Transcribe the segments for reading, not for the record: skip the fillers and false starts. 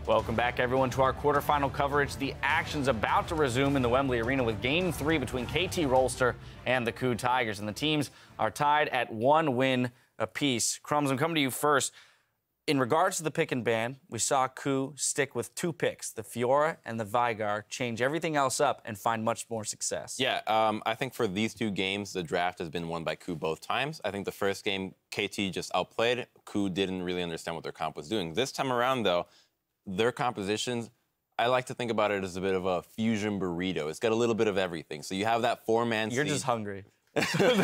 Welcome back, everyone, to our quarterfinal coverage. The action's about to resume in the Wembley Arena with Game 3 between KT Rolster and the KOO Tigers. And the teams are tied at 1 win apiece. Crumbs, I'm coming to you first. In regards to the pick and ban, we saw KOO stick with 2 picks, the Fiora and the Veigar, change everything else up and find much more success. Yeah, I think for these 2 games, the draft has been won by KOO both times. I think the first game, KT just outplayed. KOO didn't really understand what their comp was doing. This time around, though, their compositions, I like to think about it as a bit of a fusion burrito. It's got a little bit of everything. So you have that 4-man You're just hungry. That's all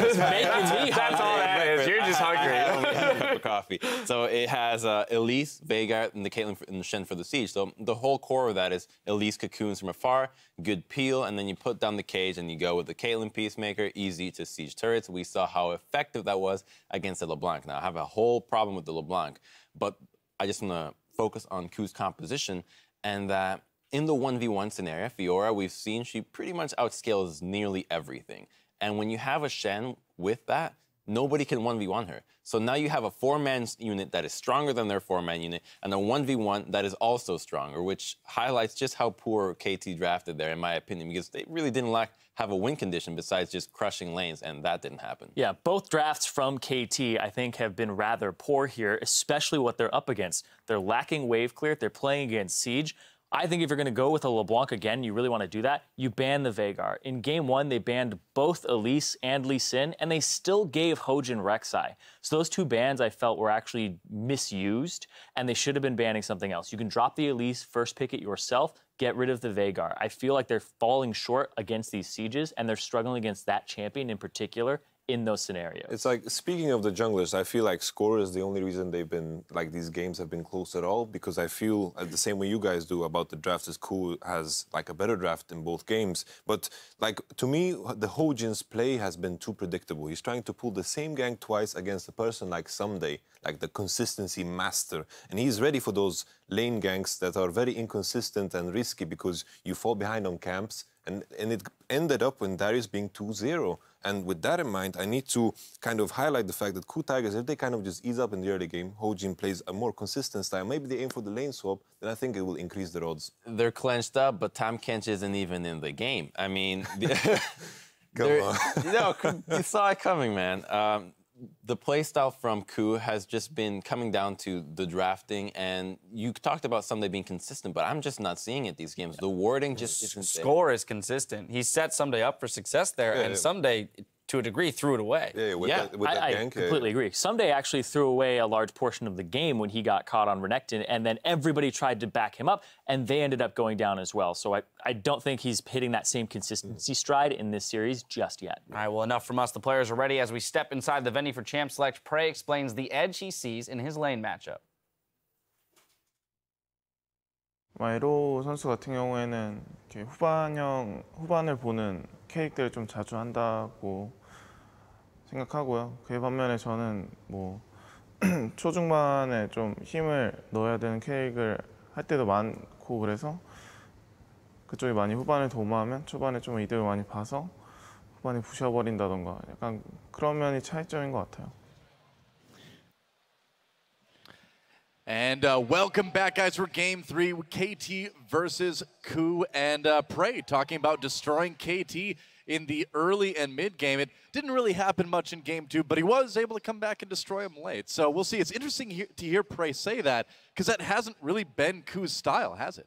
that is. You're just hungry. For coffee. So it has Elise, Veigar, and the Caitlyn and the Shen for the siege. So the whole core of that is Elise cocoons from afar, good peel, and then you put down the cage and you go with the Caitlyn Peacemaker, easy to siege turrets. We saw how effective that was against the LeBlanc. Now, I have a whole problem with the LeBlanc, but I just want to focus on KOO's composition, and that in the 1v1 scenario, Fiora, we've seen she pretty much outscales nearly everything. And when you have a Shen with that, nobody can 1v1 her. So now you have a 4-man unit that is stronger than their 4-man unit, and a 1v1 that is also stronger, which highlights just how poor KT drafted there, in my opinion, because they really didn't have a win condition besides just crushing lanes, and that didn't happen. Yeah, both drafts from KT, I think, have been rather poor here, especially what they're up against. They're lacking wave clear. They're playing against Siege. I think if you're going to go with a LeBlanc again, you really want to do that, you ban the Veigar. In Game 1, they banned both Elise and Lee Sin, and they still gave Hojin Rek'Sai. So those 2 bans I felt were actually misused, and they should have been banning something else. You can drop the Elise, first pick it yourself, get rid of the Veigar. I feel like they're falling short against these sieges, and they're struggling against that champion in particular in those scenarios. It's like, speaking of the junglers, I feel like score is the only reason they've been, like, these games have been close at all, because I feel the same way you guys do about the drafts is KOO has, like, a better draft in both games. But, like, to me, the Hojin's play has been too predictable. He's trying to pull the same gank twice against a person like Someday, like the consistency master. And he's ready for those lane ganks that are very inconsistent and risky because you fall behind on camps. And it ended up with Darius being 2-0. And with that in mind, I need to kind of highlight the fact that KOO Tigers, if they kind of just ease up in the early game, Hojin plays a more consistent style, maybe they aim for the lane swap, then I think it will increase their odds. They're clenched up, but Tam Kench isn't even in the game. I mean, Come on. No, you saw it coming, man. The playstyle from KOO has just been coming down to the drafting, and you talked about Someday being consistent, but I'm just not seeing it these games. The wording just isn't Score is consistent. He set Someday up for success there, and Someday, to a degree, threw it away. With that gank. I completely agree. Someday actually threw away a large portion of the game when he got caught on Renekton, and then everybody tried to back him up, and they ended up going down as well. So I don't think he's hitting that same consistency stride in this series just yet. All right, well, enough from us. The players are ready as we step inside the venue for Champ Select. Prey explains the edge he sees in his lane matchup. 에로 선수 같은 경우에는 이렇게 후반을 보는 케이크들을 좀 자주 한다고 생각하고요. 그에 반면에 저는 뭐 초중반에 좀 힘을 넣어야 되는 케이크를 할 때도 많고, 그래서 그쪽이 많이 후반을 도모하면 초반에 좀 이득을 많이 봐서 후반에 부셔버린다던가 약간 그런 면이 차이점인 것 같아요. And welcome back, guys, for Game 3, KT versus KOO, and Prey talking about destroying KT in the early and mid game. It didn't really happen much in Game 2, but he was able to come back and destroy him late. So we'll see. It's interesting to hear Prey say that, because that hasn't really been KOO's style, has it?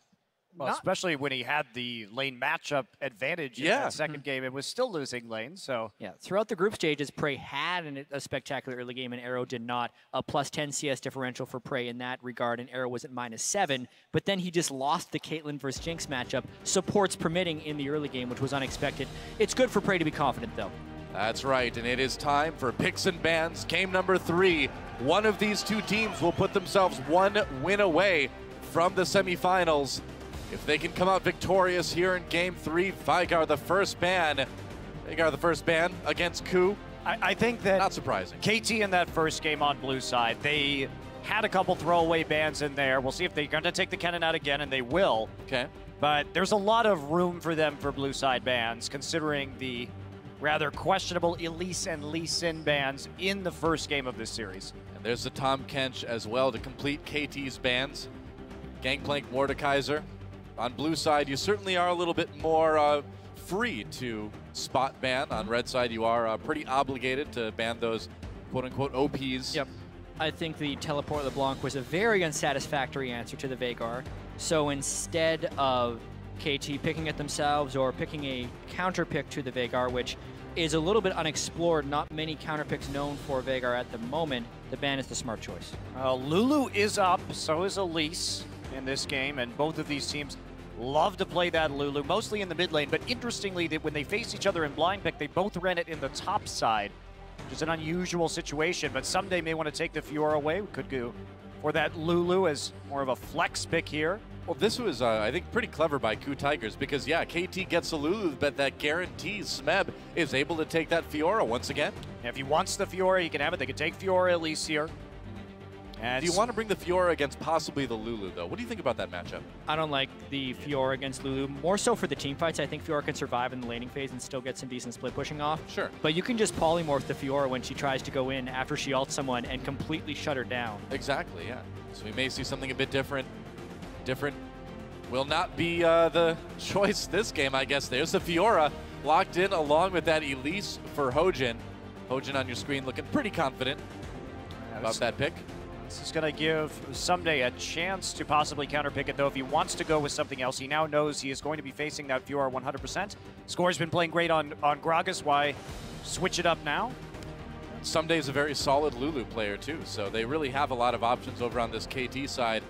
Well, especially when he had the lane matchup advantage in that second game and was still losing lanes. So yeah, throughout the group stages, Prey had a spectacular early game, and Arrow did not. A +10 CS differential for Prey in that regard, and Arrow was at -7. But then he just lost the Caitlyn versus Jinx matchup, supports permitting in the early game, which was unexpected. It's good for Prey to be confident, though. That's right, and it is time for picks and bans. Game number 3. One of these 2 teams will put themselves 1 win away from the semifinals. If they can come out victorious here in Game 3, Veigar the first ban. Veigar the first ban against KOO. I think that not surprising. KT in that first game on blue side, they had a couple throwaway bans in there. We'll see if they're going to take the cannon out again, and they will. Okay. But there's a lot of room for them for blue side bans, considering the rather questionable Elise and Lee Sin bans in the first game of this series. And there's the Tahm Kench as well to complete KT's bans. Gangplank Mordekaiser. On blue side, you certainly are a little bit more free to spot ban. On red side, you are pretty obligated to ban those quote-unquote OPs. Yep. I think the Teleport LeBlanc was a very unsatisfactory answer to the Veigar. So instead of KT picking it themselves or picking a counter pick to the Veigar, which is a little bit unexplored, not many counter picks known for Veigar at the moment, the ban is the smart choice. Lulu is up, so is Elise in this game, and both of these teams love to play that Lulu, mostly in the mid lane, but interestingly, when they faced each other in blind pick, they both ran it in the top side, which is an unusual situation, but someday may want to take the Fiora away. We could go for that Lulu as more of a flex pick here. Well, this was, I think, pretty clever by KOO Tigers because, yeah, KT gets the Lulu, but that guarantees Smeb is able to take that Fiora once again. If he wants the Fiora, he can have it. They can take Fiora Elise here. And do you want to bring the Fiora against possibly the Lulu, though? What do you think about that matchup? I don't like the Fiora against Lulu. More so for the team fights. I think Fiora can survive in the laning phase and still get some decent split pushing off. Sure. But you can just polymorph the Fiora when she tries to go in after she ults someone and completely shut her down. Exactly, yeah. So we may see something a bit different. Will not be the choice this game, I guess. There's the Fiora locked in along with that Elise for Hojin. Hojin on your screen looking pretty confident about that pick. This is going to give Someday a chance to possibly counterpick it, though. If he wants to go with something else, he now knows he is going to be facing that Fiora 100%. Score's been playing great on Gragas. Why switch it up now? Someday is a very solid Lulu player, too, so they really have a lot of options over on this KT side.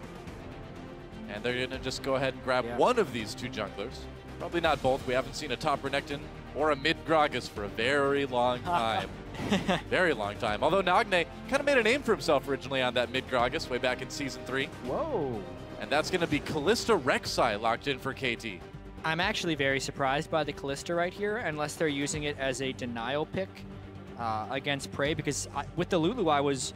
And they're going to just go ahead and grab one of these two junglers. Probably not both. We haven't seen a top Renekton or a mid Gragas for a very long time. Very long time. Although Nagne kind of made a name for himself originally on that mid Gragas way back in Season 3. Whoa. And that's going to be Callista Rek'Sai locked in for KT. I'm actually very surprised by the Callista right here, unless they're using it as a denial pick against Prey, because with the Lulu, I was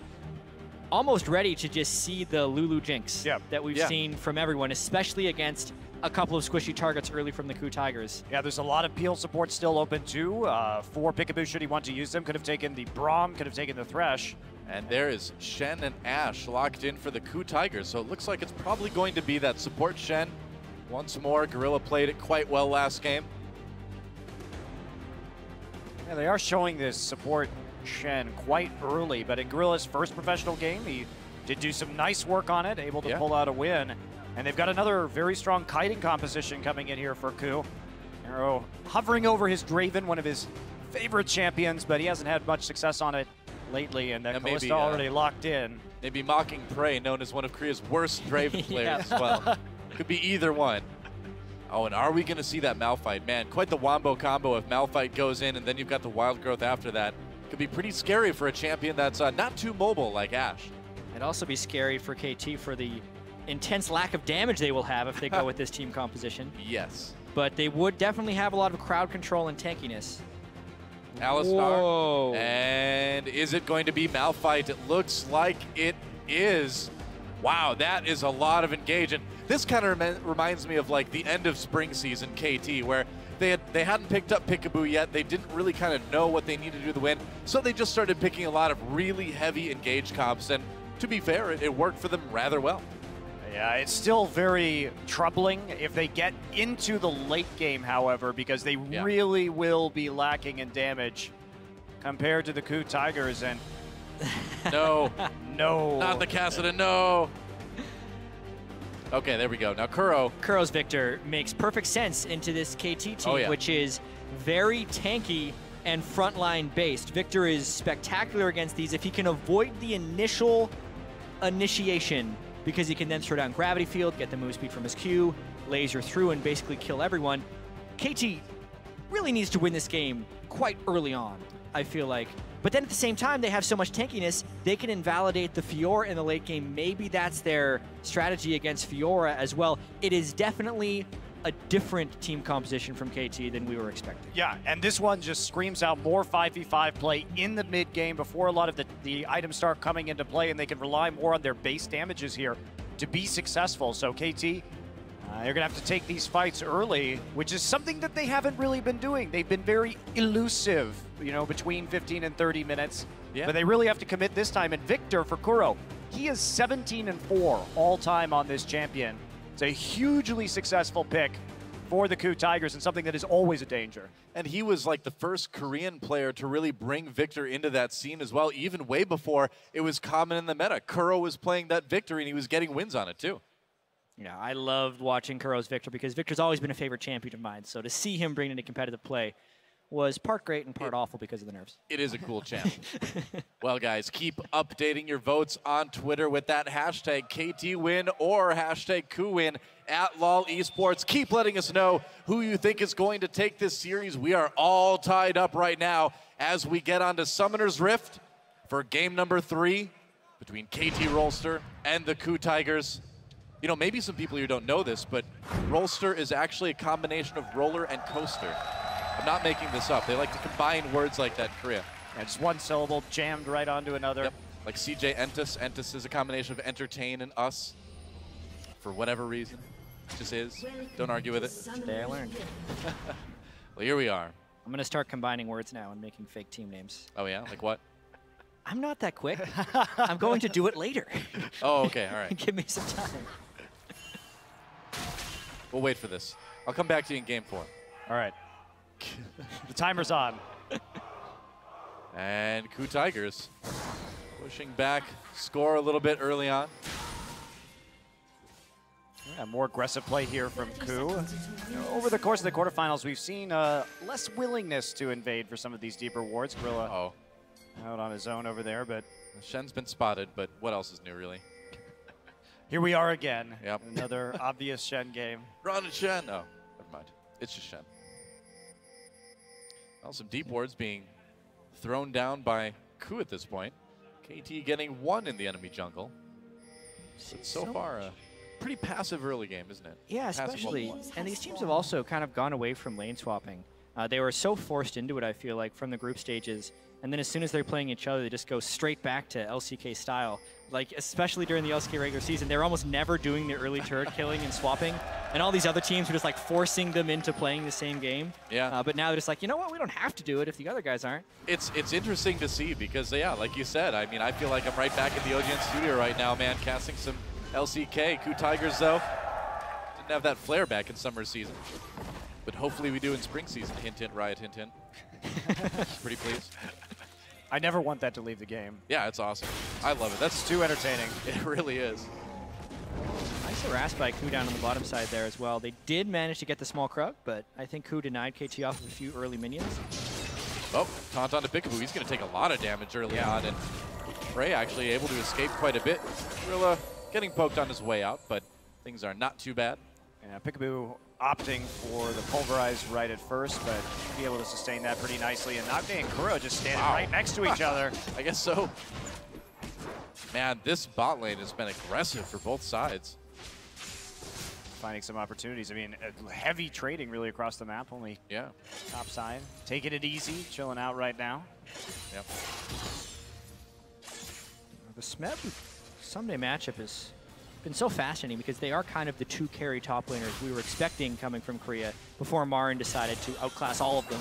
almost ready to just see the Lulu Jinx that we've seen from everyone, especially against a couple of squishy targets early from the KOO Tigers. Yeah, there's a lot of peel support still open too. For Peekaboo, should he want to use them, could have taken the Braum, could have taken the Thresh. And there is Shen and Ashe locked in for the KOO Tigers, so it looks like it's probably going to be that support Shen. Once more, Gorilla played it quite well last game. Yeah, they are showing this support Shen quite early, but in Gorilla's first professional game, he did do some nice work on it, able to pull out a win. And they've got another very strong kiting composition coming in here for KOO. Arrow hovering over his Draven, one of his favorite champions, but he hasn't had much success on it lately, and that Callista already locked in. Maybe mocking Prey, known as one of Korea's worst Draven players as well. Could be either one. Oh, and are we going to see that Malphite? Man, quite the wombo combo if Malphite goes in and then you've got the Wild Growth after that. Could be pretty scary for a champion that's not too mobile like Ashe. It'd also be scary for KT for the intense lack of damage they will have if they go with this team composition. Yes. But they would definitely have a lot of crowd control and tankiness. Alistar. Whoa. And is it going to be Malphite? It looks like it is. Wow, that is a lot of engage. And this kind of reminds me of like the end of spring season KT, where they hadn't picked up Peekaboo yet. They didn't really kind of know what they needed to do to win. So they just started picking a lot of really heavy engage comps. And to be fair, it worked for them rather well. Yeah, it's still very troubling if they get into the late game, however, because they really will be lacking in damage compared to the KOO Tigers. And no, no, not the Kassadin, no. Okay, there we go. Now Kuro. Kuro's Victor makes perfect sense into this KT team, which is very tanky and frontline based. Victor is spectacular against these. If he can avoid the initial initiation, because he can then throw down Gravity Field, get the move speed from his Q, laser through, and basically kill everyone. KT really needs to win this game quite early on, I feel like. But then at the same time, they have so much tankiness, they can invalidate the Fiora in the late game. Maybe that's their strategy against Fiora as well. It is definitely a different team composition from KT than we were expecting. Yeah, and this one just screams out more 5v5 play in the mid game before a lot of the items start coming into play, and they can rely more on their base damages here to be successful. So KT, they're gonna have to take these fights early, which is something that they haven't really been doing. They've been very elusive, you know, between 15 and 30 minutes. Yeah. But they really have to commit this time. And Victor for Kuro, He is 17-4 all time on this champion. It's a hugely successful pick for the KOO Tigers and something that is always a danger. And he was like the first Korean player to really bring Victor into that scene as well, even way before it was common in the meta. KOO was playing that Victor and he was getting wins on it too. Yeah, I loved watching KOO's Victor because Victor's always been a favorite champion of mine. So to see him bring into competitive play was part great and part awful because of the nerfs. It is a cool champ. Well, guys, keep updating your votes on Twitter with that hashtag KTWin or hashtag KOOWin at LOL Esports. Keep letting us know who you think is going to take this series. We are all tied up right now as we get on to Summoner's Rift for game number 3 between KT Rolster and the KOO Tigers. You know, maybe some people here don't know this, but Rolster is actually a combination of roller and coaster. I'm not making this up. They like to combine words like that in Korea. Yeah, just one syllable jammed right onto another. Yep. Like CJ Entus. Entus is a combination of entertain and us. For whatever reason. It just is. Don't argue with it. Today I learned. Well, here we are. I'm going to start combining words now and making fake team names. Oh, yeah? Like what? I'm not that quick. I'm going to do it later. Oh, okay. All right. Give me some time. We'll wait for this. I'll come back to you in game 4. All right. The timer's on. And KOO Tigers pushing back, score a little bit early on. Yeah, more aggressive play here from KOO. You know, over the course of the quarterfinals, we've seen less willingness to invade for some of these deeper wards. Gorilla out on his own over there, but Shen's been spotted, but what else is new, really? Here we are again. Yep. Another obvious Shen game. Run and Shen. Oh, never mind. It's just Shen. Well, some deep wards being thrown down by KOO at this point. KT getting 1 in the enemy jungle. But so far, a pretty passive early game, isn't it? Yeah, especially. And these teams have also kind of gone away from lane swapping. They were so forced into it, I feel like, from the group stages. And then as soon as they're playing each other, they just go straight back to LCK style. Like, especially during the LCK regular season, they're almost never doing the early turret killing and swapping. And all these other teams were just like forcing them into playing the same game. Yeah. But now they're just like, you know what? We don't have to do it if the other guys aren't. It's interesting to see because, yeah, like you said, I mean, I feel like I'm right back in the OGN studio right now, man, casting some LCK. KOO Tigers, though, didn't have that flare back in summer season. But hopefully we do in spring season. Hint, hint, Riot, hint, hint. Pretty pleased. I never want that to leave the game. Yeah, it's awesome. I love it. That's too entertaining. It really is. Nice harassed by KOO down on the bottom side there as well. They did manage to get the small Krug, but I think KOO denied KT off of a few early minions. Oh, taunt onto Peekaboo. He's going to take a lot of damage early on, and Prey actually able to escape quite a bit. Gorilla getting poked on his way out, but things are not too bad. Yeah, Peekaboo opting for the pulverized right at first, but be able to sustain that pretty nicely. And Nagde and KOO just standing right next to each other. I guess so. Man, this bot lane has been aggressive for both sides. Finding some opportunities. I mean, heavy trading really across the map. Only top side. Taking it easy, chilling out right now. Yep. The Smeb Someday matchup has been so fascinating because they are kind of the 2 carry top laners we were expecting coming from Korea before Marin decided to outclass all of them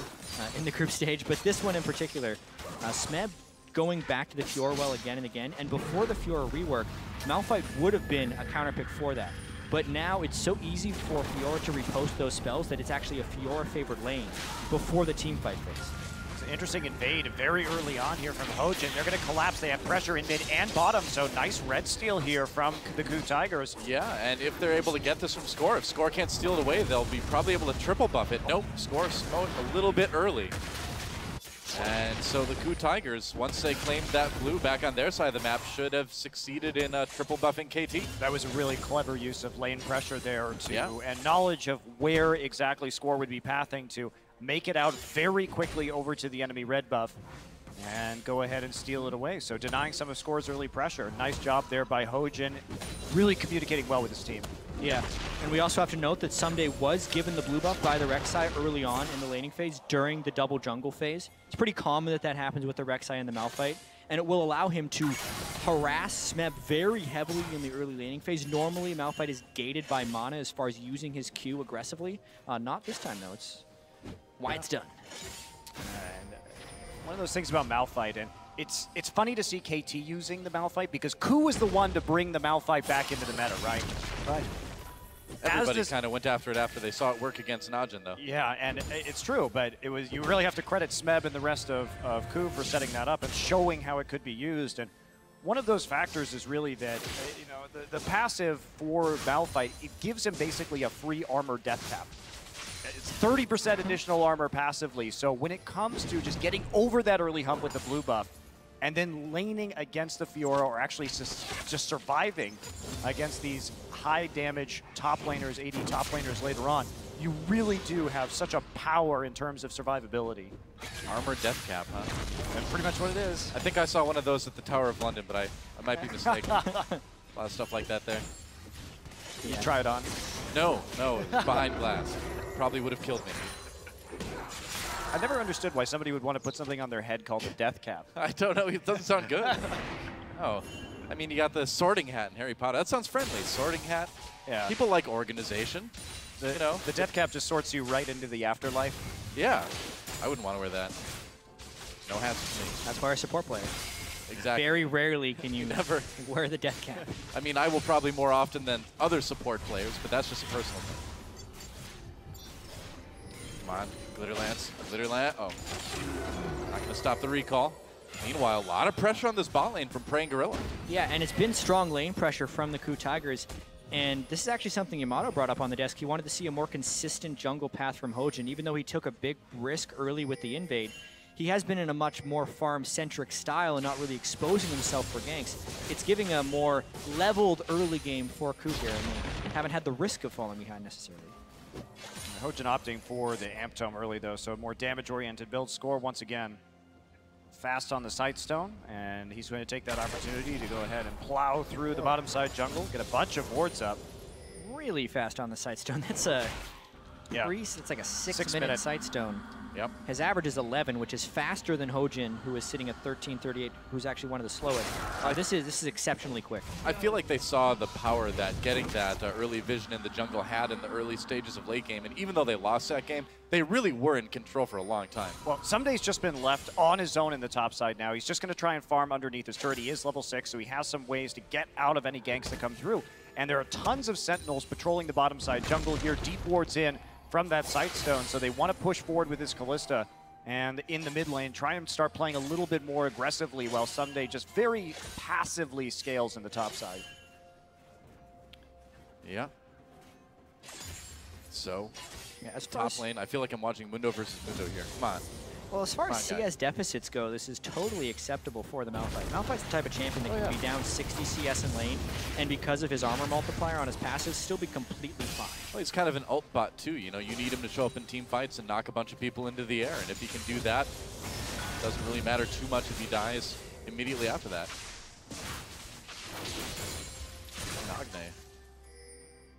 in the group stage. But this one in particular, Smeb going back to the Fiora well again and again. And before the Fiora rework, Malphite would have been a counter pick for that. But now it's so easy for Fiora to repost those spells that it's actually a Fiora-favored lane before the team fight phase. It's an interesting invade very early on here from Hojin. They're going to collapse. They have pressure in mid and bottom, so nice red steal here from the KOO Tigers. Yeah, and if they're able to get this from Score, if Score can't steal it away, they'll be probably able to triple buff it. Nope, Score smote a little bit early. And so the KOO Tigers, once they claimed that blue back on their side of the map, should have succeeded in triple buffing KT. That was a really clever use of lane pressure there, too, and knowledge of where exactly Score would be pathing to make it out very quickly over to the enemy red buff and go ahead and steal it away. So denying some of Score's early pressure. Nice job there by Hojin, really communicating well with his team. Yeah, and we also have to note that Someday was given the blue buff by the Rek'Sai early on in the laning phase during the double jungle phase. It's pretty common that that happens with the Rek'Sai and the Malphite, and it will allow him to harass Smeb very heavily in the early laning phase. Normally, Malphite is gated by mana as far as using his Q aggressively. Not this time, though. It's why it's done. And one of those things about Malphite, and it's funny to see KT using the Malphite because KOO was the one to bring the Malphite back into the meta, right? Right. Everybody kind of went after it after they saw it work against Najin, though. Yeah, and it's true, but it was you really have to credit Smeb and the rest of KOO for setting that up and showing how it could be used. And one of those factors is really that, you know, the passive for Malphite, it gives him basically a free armor death cap. It's 30% additional armor passively, so when it comes to just getting over that early hump with the blue buff, and then laning against the Fiora, or actually just surviving against these high damage top laners, AD top laners later on, you really do have such a power in terms of survivability. Armor death cap, huh? That's pretty much what it is. I think I saw one of those at the Tower of London, but I might be mistaken. A lot of stuff like that there. You try it on? No, behind glass. Probably would have killed me. I never understood why somebody would want to put something on their head called a death cap. I don't know. It doesn't sound good. Oh, I mean, you got the sorting hat in Harry Potter. That sounds friendly. Sorting hat. Yeah. People like organization. You know, the death cap just sorts you right into the afterlife. Yeah, I wouldn't want to wear that. No hats for me. That's why our support player. Exactly. Very rarely can you never wear the death cap. I mean, I will probably more often than other support players, but that's just a personal thing. Come on, Glitter Lance. Glitter Lance. Oh, not going to stop the recall. Meanwhile, a lot of pressure on this bot lane from Praying Gorilla. Yeah, and it's been strong lane pressure from the KOO Tigers. And this is actually something Yamato brought up on the desk. He wanted to see a more consistent jungle path from Hojin. Even though he took a big risk early with the invade, he has been in a much more farm-centric style and not really exposing himself for ganks. It's giving a more leveled early game for KOO here, and they haven't had the risk of falling behind necessarily. Hojin opting for the Amp Tome early, though, so more damage-oriented build. Score once again fast on the Sightstone, and he's going to take that opportunity to go ahead and plow through the bottom side jungle, get a bunch of wards up. Really fast on the Sightstone. That's a it's like a six-minute Sightstone. Yep. His average is 11, which is faster than Hojin, who is sitting at 13:38, who's actually one of the slowest. This is exceptionally quick. I feel like they saw the power that getting that early vision in the jungle had in the early stages of late game, and even though they lost that game, they really were in control for a long time. Well, Sunday's just been left on his own in the top side now. He's just going to try and farm underneath his turret. He is level 6, so he has some ways to get out of any ganks that come through. And there are tons of Sentinels patrolling the bottom side jungle here, deep wards in from that Sightstone, so they want to push forward with his Callista. And in the mid lane, try and start playing a little bit more aggressively while Sunday just very passively scales in the top side. Yeah. So, as top lane, I feel like I'm watching Mundo versus Mundo here. Come on. Well, as far as CS deficits go, this is totally acceptable for the Malphite. Malphite's the type of champion that can be down 60 CS in lane, and because of his armor multiplier on his passive, still be completely fine. Well, he's kind of an ult bot too. You know, you need him to show up in team fights and knock a bunch of people into the air, and if he can do that, it doesn't really matter too much if he dies immediately after that. Nagne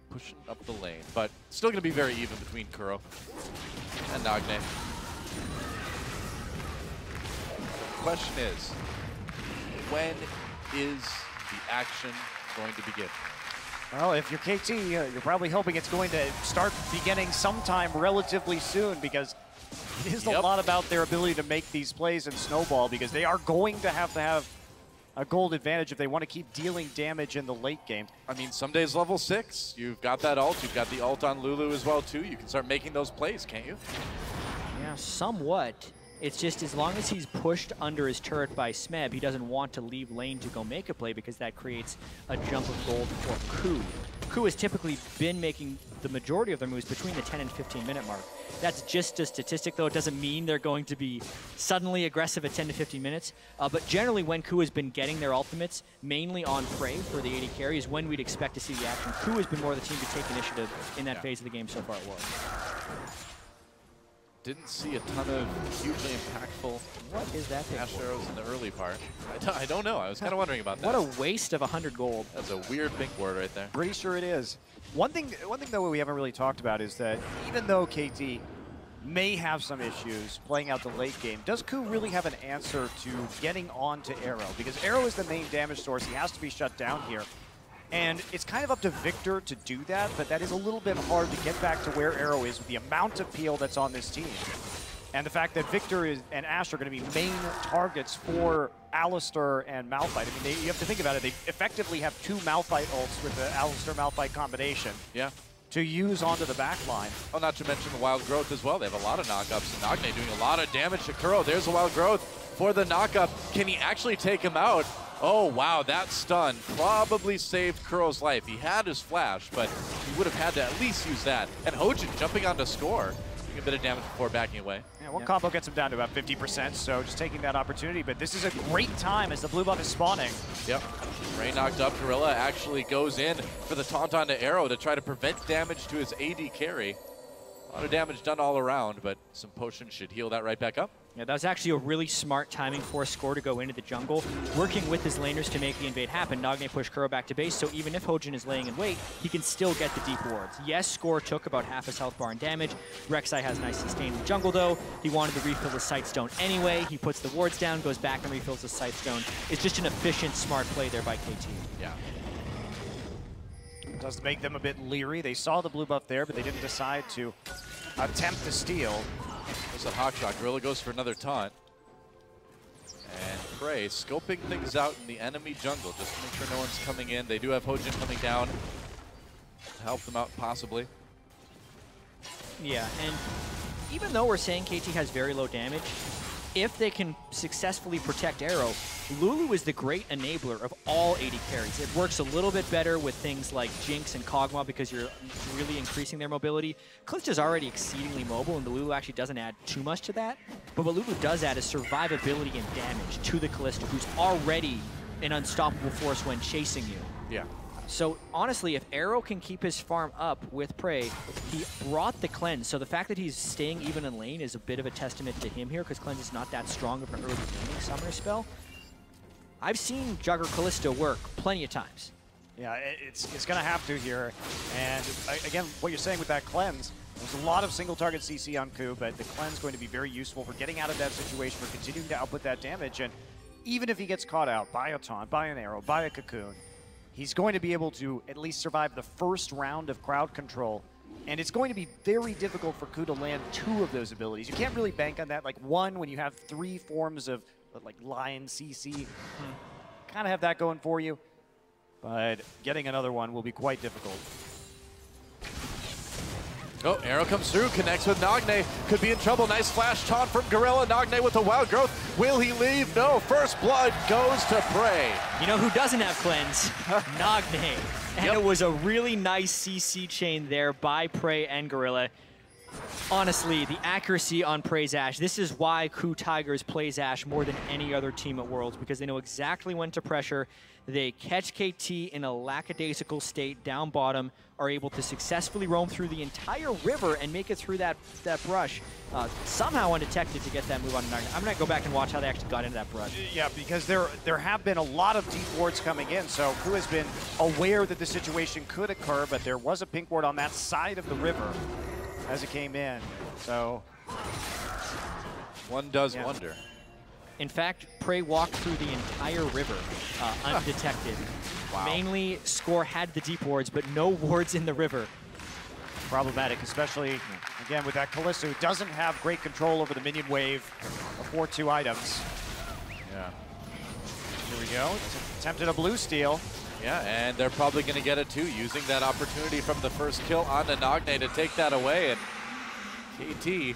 pushing up the lane, but still going to be very even between Kuro and Nagne. Question is, when is the action going to begin? Well, if you're KT, you're probably hoping it's going to start beginning sometime relatively soon, because it is a lot about their ability to make these plays and snowball, because they are going to have a gold advantage if they want to keep dealing damage in the late game. I mean, some days level 6, you've got that ult, you've got the ult on Lulu as well too. You can start making those plays, can't you? Yeah, somewhat. It's just as long as he's pushed under his turret by Smeb, he doesn't want to leave lane to go make a play, because that creates a jump of gold for KOO. KOO has typically been making the majority of their moves between the 10 and 15-minute mark. That's just a statistic, though. It doesn't mean they're going to be suddenly aggressive at 10 to 15 minutes. But generally, when KOO has been getting their ultimates, mainly on Prey for the AD carry, is when we'd expect to see the action. KOO has been more the team to take initiative in that phase of the game so far. It was. Didn't see a ton of hugely impactful dash arrows in the early part. I don't know. I was kind of wondering about that. What a waste of 100 gold. That's a weird pink word right there. Pretty sure it is. One thing though we haven't really talked about is that even though KT may have some issues playing out the late game, does KOO really have an answer to getting onto Arrow? Because Arrow is the main damage source. He has to be shut down here. And it's kind of up to Victor to do that, but that is a little bit hard to get back to where Arrow is with the amount of peel that's on this team. And the fact that Victor and Ash are going to be main targets for Alistar and Malphite. I mean, you have to think about it. They effectively have 2 Malphite ults with the Alistar-Malphite combination. Yeah. To use onto the back line. Oh, not to mention the Wild Growth as well. They have a lot of knockups. And Nagne doing a lot of damage to Kuro. There's a Wild Growth for the knockup. Can he actually take him out? Oh, wow, that stun probably saved Kuro's life. He had his flash, but he would have had to at least use that. And Hojin jumping on to score. A bit of damage before backing away. Yeah, one combo gets him down to about 50%, so just taking that opportunity. But this is a great time as the blue buff is spawning. Yep. Ray knocked up. Gorilla actually goes in for the taunt onto Arrow to try to prevent damage to his AD carry. A lot of damage done all around, but some potions should heal that right back up. Yeah, that was actually a really smart timing for Score to go into the jungle, working with his laners to make the invade happen. Nagne pushed Kuro back to base, so even if Hojin is laying in wait, he can still get the deep wards. Yes, Score took about half his health bar in damage. Rek'Sai has nice sustain in the jungle, though. He wanted to refill the Sightstone anyway. He puts the wards down, goes back and refills the Sightstone. It's just an efficient, smart play there by KT. Yeah. It does make them a bit leery. They saw the blue buff there, but they didn't decide to attempt to steal. There's a hot shot. Gorilla goes for another taunt. And Prey scoping things out in the enemy jungle just to make sure no one's coming in. They do have Hojin coming down to help them out possibly. Yeah, and even though we're saying KT has very low damage, if they can successfully protect Arrow, Lulu is the great enabler of all AD carries. It works a little bit better with things like Jinx and Kog'Maw because you're really increasing their mobility. Kalista's already exceedingly mobile, and the Lulu actually doesn't add too much to that. But what Lulu does add is survivability and damage to the Kalista, who's already an unstoppable force when chasing you. Yeah. So honestly, if Arrow can keep his farm up with Prey, he brought the cleanse. So the fact that he's staying even in lane is a bit of a testament to him here, because cleanse is not that strong of an early gaming summoner spell. I've seen Jugger Kalista work plenty of times. Yeah, it's going to have to here. And again, what you're saying with that cleanse, there's a lot of single target CC on KOO, but the cleanse is going to be very useful for getting out of that situation, for continuing to output that damage. And even if he gets caught out by a taunt, by an arrow, by a cocoon, he's going to be able to at least survive the first round of crowd control. And it's going to be very difficult for KOO to land 2 of those abilities. You can't really bank on that. Like 1, when you have 3 forms of like Lion, CC, kind of have that going for you. But getting another one will be quite difficult. Oh, Arrow comes through, connects with Nagne. Could be in trouble. Nice flash taunt from Gorilla. Nagne with the Wild Growth. Will he leave? No. First blood goes to Prey. You know who doesn't have cleanse? Nagne. And Yep. It was a really nice CC chain there by Prey and Gorilla. Honestly, the accuracy on Prey's Ashe, this is why KOO Tigers plays Ashe more than any other team at Worlds, because they know exactly when to pressure. They catch KT in a lackadaisical state down bottom, are able to successfully roam through the entire river and make it through that brush, somehow undetected to get that move on Nagne. I'm going to go back and watch how they actually got into that brush. Yeah, because there have been a lot of deep wards coming in, so KOO has been aware that the situation could occur, but there was a pink ward on that side of the river as it came in, so... One does wonder. In fact, Prey walked through the entire river undetected. Wow. Mainly, Score had the deep wards, but no wards in the river. Problematic, especially, again, with that Kalista, who doesn't have great control over the minion wave of 4-2 items. Yeah. Here we go. Attempted a blue steal. Yeah, and they're probably going to get it too, using that opportunity from the first kill on the Nagne to take that away. And KT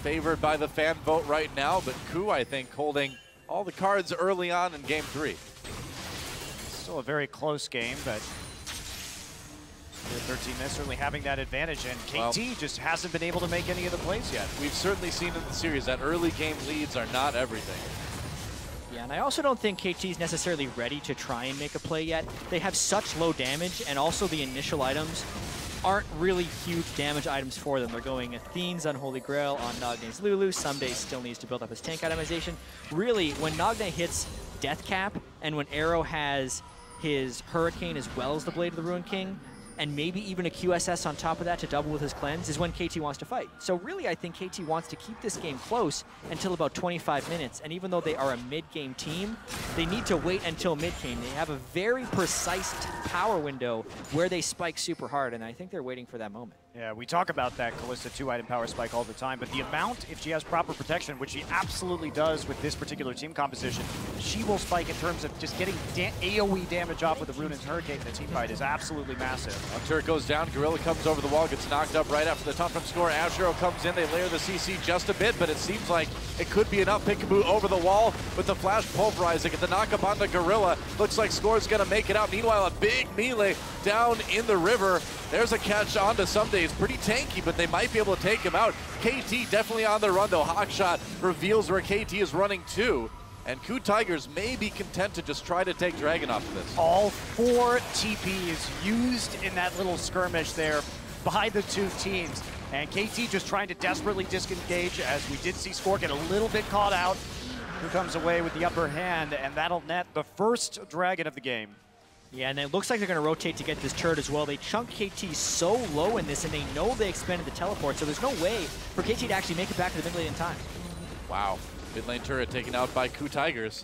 favored by the fan vote right now, but KOO, I think, holding all the cards early on in Game 3. Still a very close game, but 13 minutes certainly having that advantage, and KT just hasn't been able to make any of the plays yet. We've certainly seen in the series that early game leads are not everything. Yeah, and I also don't think KT's necessarily ready to try and make a play yet. They have such low damage, and also the initial items aren't really huge damage items for them. They're going Athene's Unholy Grail on Nagne's Lulu. Someday still needs to build up his tank itemization. Really, when Nagne hits Death Cap, and when Arrow has his Hurricane as well as the Blade of the Ruined King, and maybe even a QSS on top of that to double with his cleanse, is when KT wants to fight. So really, I think KT wants to keep this game close until about 25 minutes, and even though they are a mid-game team, they need to wait until mid-game. They have a very precise power window where they spike super hard, and I think they're waiting for that moment. Yeah, we talk about that Kalista 2-item power spike all the time, but the amount, if she has proper protection, which she absolutely does with this particular team composition, she will spike in terms of just getting AoE damage off with the Runaan's Hurricane in the team fight is absolutely massive. Turret goes down, Gorilla comes over the wall, gets knocked up right after the top from score. Ashero comes in, they layer the CC just a bit, but it seems like it could be enough. Peekaboo over the wall with the flash pulverizing, and the knock-up on the Gorilla. Looks like Score's gonna make it out. Meanwhile, a big melee down in the river. There's a catch onto Someday. It's pretty tanky, but they might be able to take him out. KT definitely on the run, though. Hawkshot reveals where KT is running to. And KOO Tigers may be content to just try to take Dragon off of this. All 4 TPs used in that little skirmish there by the two teams. And KT just trying to desperately disengage, as we did see Score get a little bit caught out. Who comes away with the upper hand, and that'll net the first Dragon of the game. Yeah, and it looks like they're going to rotate to get this turret as well. They chunk KT so low in this, and they know they expended the teleport, so there's no way for KT to actually make it back to the mid lane in time. Wow. Mid lane turret taken out by KOO Tigers.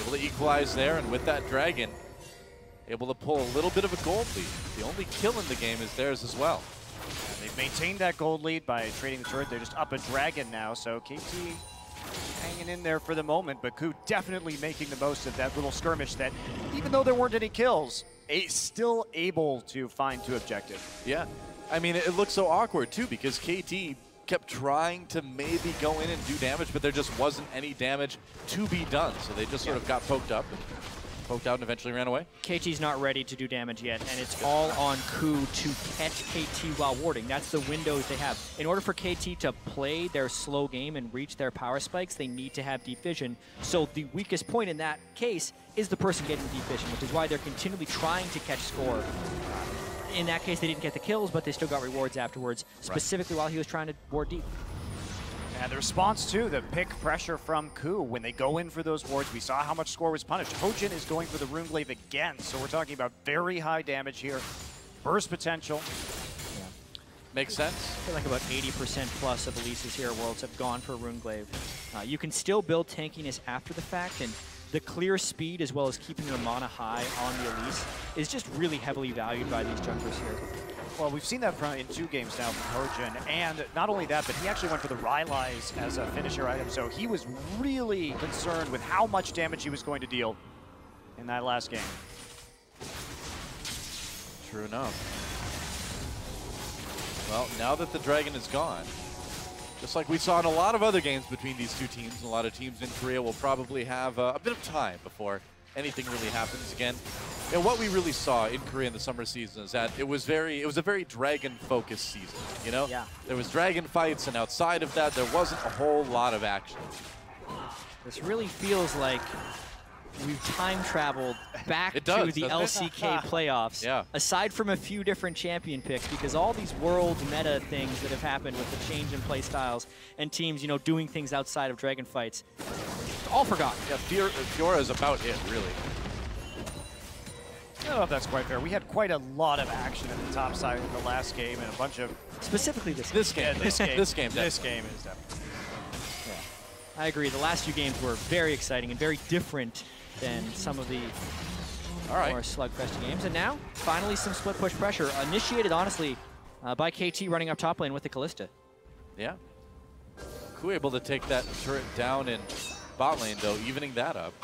Able to equalize there, and with that Dragon, able to pull a little bit of a gold lead. The only kill in the game is theirs as well. And they've maintained that gold lead by trading the turret. They're just up a Dragon now, so KT hanging in there for the moment, but KOO definitely making the most of that little skirmish that, even though there weren't any kills, still able to find 2 objectives. Yeah. I mean, it looks so awkward, too, because KT kept trying to maybe go in and do damage, but there just wasn't any damage to be done, so they just sort of got poked up and poked out and eventually ran away. KT's not ready to do damage yet, and it's all on KOO to catch KT while warding. That's the windows they have. In order for KT to play their slow game and reach their power spikes, they need to have deep vision. So the weakest point in that case is the person getting deep vision, which is why they're continually trying to catch Score. In that case, they didn't get the kills, but they still got rewards afterwards, specifically while he was trying to ward deep. And the response to the pick pressure from KOO when they go in for those wards, we saw how much Score was punished. Hojin is going for the Runeglaive again, so we're talking about very high damage here. Burst potential. Yeah. Makes sense. I feel like about 80% plus of Elise's Hero Worlds have gone for Runeglaive. You can still build tankiness after the fact, and the clear speed as well as keeping your mana high on the Elise is just really heavily valued by these junglers here. Well, we've seen that in 2 games now from Hojin, and not only that, but he actually went for the Rylai's as a finisher item, so he was really concerned with how much damage he was going to deal in that last game. True enough. Well, now that the Dragon is gone, just like we saw in a lot of other games between these two teams, a lot of teams in Korea will probably have a bit of time before anything really happens again. And what we really saw in Korea in the summer season is that it was a very Dragon-focused season, you know? Yeah. There was Dragon fights, and outside of that, there wasn't a whole lot of action. This really feels like we've time traveled back It does, to the doesn't it? LCK playoffs. Yeah. Aside from a few different champion picks, because all these world meta things that have happened with the change in play styles and teams, you know, doing things outside of Dragon fights, all forgotten. Yeah, Fiora is about it, really. I don't know if that's quite fair. We had quite a lot of action at the top side in the last game, and a bunch of... Specifically this game. This game. This game This game is definitely... I agree. The last few games were very exciting and very different than some of the more slugfest games. And now, finally, some split push pressure. Initiated, honestly, by KT running up top lane with the Kalista. Yeah. KOO able to take that turret down in bot lane, though, evening that up.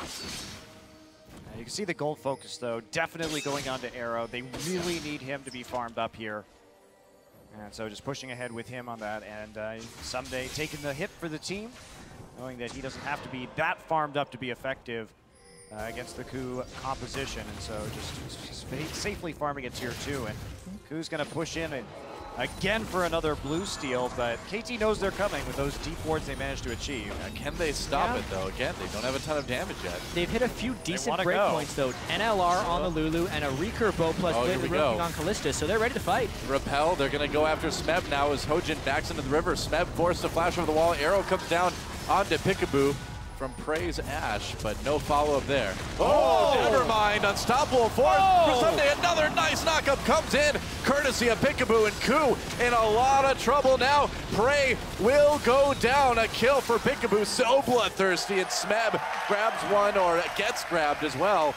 You can see the gold focus, though, definitely going on to Arrow. They really need him to be farmed up here. And so just pushing ahead with him on that. And Someday taking the hit for the team, knowing that he doesn't have to be that farmed up to be effective against the KOO composition. And so just safely farming at tier 2. And KOO's going to push in and again for another blue steal, but KT knows they're coming with those deep wards they managed to achieve. Can they stop it, though? Again, they don't have a ton of damage yet. They've hit a few decent breakpoints, though. NLR on the Lulu and a Reeker bow plus working on Kalista, so they're ready to fight. Repel, they're going to go after Smeb now as Hojin backs into the river. Smeb forced to flash over the wall. Arrow comes down onto Peekaboo from Prey's Ash, but no follow-up there. Oh, never mind. Unstoppable force. For Someday, another nice knockup comes in, courtesy of Peekaboo, and KOO in a lot of trouble now. Prey will go down. A kill for Peekaboo, so bloodthirsty, and Smeb grabs one, or gets grabbed as well.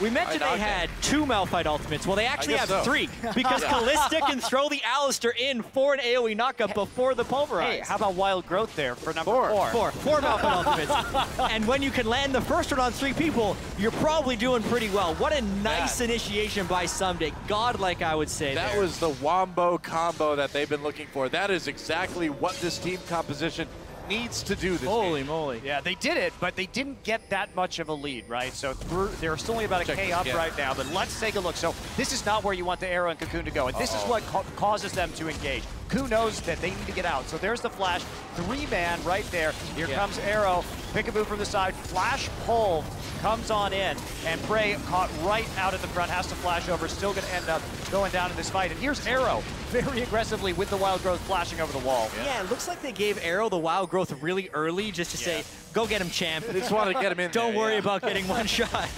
We mentioned they had 2 Malphite ultimates. Well, they actually have 3 because Callista can throw the Alistair in for an AoE knockup before the Pulverize. Hey, how about Wild Growth there for number 4? 4 Malphite ultimates. And when you can land the first one on 3 people, you're probably doing pretty well. What a nice initiation by Someday. Godlike, I would say. That was the Wombo combo that they've been looking for. That is exactly what this team composition needs to do this Holy game. moly. Yeah, they did it, but they didn't get that much of a lead, right? So they're still only about a K up right now, but let's take a look. So this is not where you want the Arrow and Cocoon to go, and this is what causes them to engage. KOO knows that they need to get out. So there's the flash, 3-man right there. Here comes Arrow, Peekaboo from the side, flash pull, comes on in, and Prey caught right out at the front, has to flash over, still gonna end up going down in this fight. And here's Arrow, very aggressively with the Wild Growth flashing over the wall. Yeah, it looks like they gave Arrow the Wild Growth really early just to say, go get him, champ. They just want to get him in Don't there, worry about getting one shot.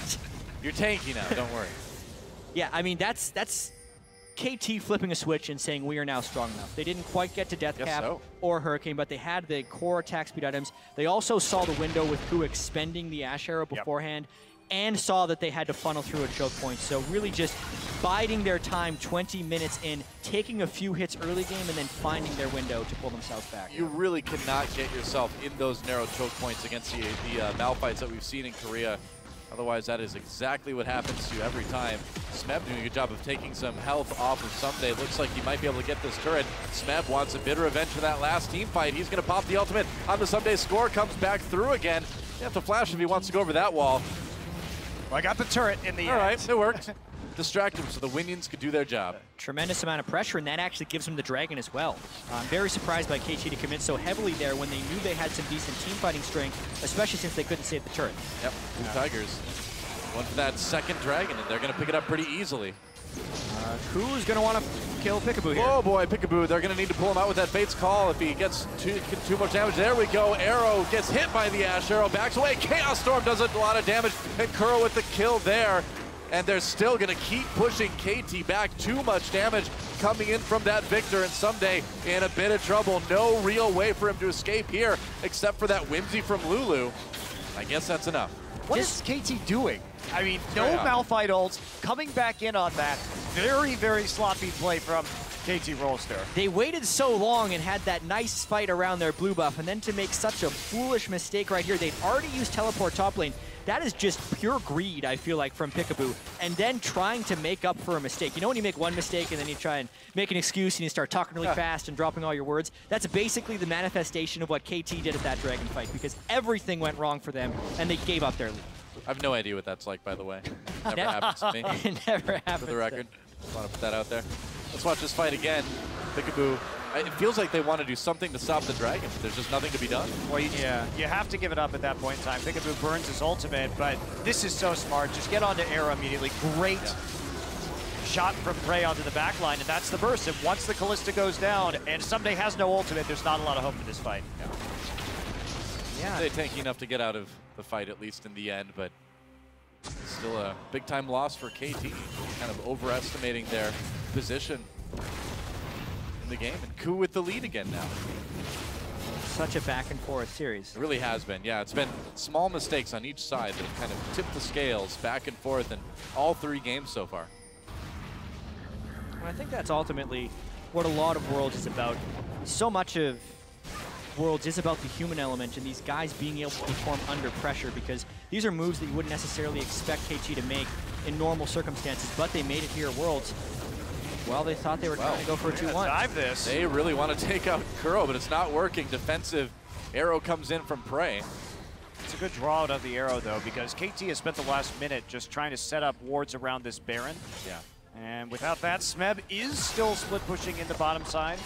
You're tanky now, don't worry. Yeah, I mean, that's KT flipping a switch and saying we are now strong enough. They didn't quite get to Death Cap or Hurricane, but they had the core attack speed items. They also saw the window with KOO expending the Ash Arrow beforehand and saw that they had to funnel through a choke point. So really just biding their time 20 minutes in, taking a few hits early game, and then finding their window to pull themselves back. You really cannot get yourself in those narrow choke points against the Malphites that we've seen in Korea. Otherwise, that is exactly what happens to you every time. Smeb doing a good job of taking some health off of Someday. Looks like he might be able to get this turret. Smeb wants a bit of revenge for that last team fight. He's going to pop the ultimate on the Someday score. Comes back through again. You have to flash if he wants to go over that wall. Well, I got the turret in the end. All right, it worked. Distract him so the Winions could do their job. Tremendous amount of pressure, and that actually gives him the Dragon as well. I'm very surprised by KT to commit so heavily there when they knew they had some decent team fighting strength, especially since they couldn't save the turret. Yep, KOO Tigers went for that second Dragon, and they're going to pick it up pretty easily. KOO is going to want to kill Peekaboo here. Oh boy, Peekaboo, they're going to need to pull him out with that Fate's Call if he gets too much damage. There we go, Arrow gets hit by the Ash Arrow, backs away, Chaos Storm does a lot of damage, and Kuro with the kill there. And they're still going to keep pushing KT back. Too much damage coming in from that Victor, and Someday in a bit of trouble. No real way for him to escape here, except for that Whimsy from Lulu. I guess that's enough. What is KT doing? I mean, no Malphite ults, coming back in on that. Very, very sloppy play from KT Rolster. They waited so long and had that nice fight around their blue buff, and then to make such a foolish mistake right here, they'd already used teleport top lane. That is just pure greed, I feel like, from Peekaboo, and then trying to make up for a mistake. You know when you make one mistake and then you try and make an excuse and you start talking really fast and dropping all your words? That's basically the manifestation of what KT did at that Dragon fight, because everything went wrong for them and they gave up their lead. I have no idea what that's like, by the way. Never happens to me. It never happens. For the record. Just want to put that out there. Let's watch this fight again. Peekaboo. It feels like they want to do something to stop the Dragon. There's just nothing to be done. Well, you have to give it up at that point in time. Peekaboo burns his ultimate, but this is so smart. Just get onto Arrow immediately. Great shot from Prey onto the back line, and that's the burst. And once the Callista goes down, and Someday has no ultimate, there's not a lot of hope for this fight. Yeah. They're tanky enough to get out of the fight, at least in the end, but still a big-time loss for KT. Kind of overestimating their position in the game, and KOO with the lead again now. Such a back-and-forth series. It really has been, yeah. It's been small mistakes on each side that have kind of tipped the scales back and forth in all 3 games so far. I think that's ultimately what a lot of Worlds is about. So much of Worlds is about the human element and these guys being able to perform under pressure, because these are moves that you wouldn't necessarily expect KT to make in normal circumstances, but they made it here at Worlds. Well, they thought they were trying to go for a 2-1. Dive this. They really want to take out Kuro, but it's not working. Defensive Arrow comes in from Prey. It's a good draw out of the Arrow, though, because KT has spent the last minute just trying to set up wards around this Baron. Yeah. And without that, Smeb is still split pushing in the bottom side.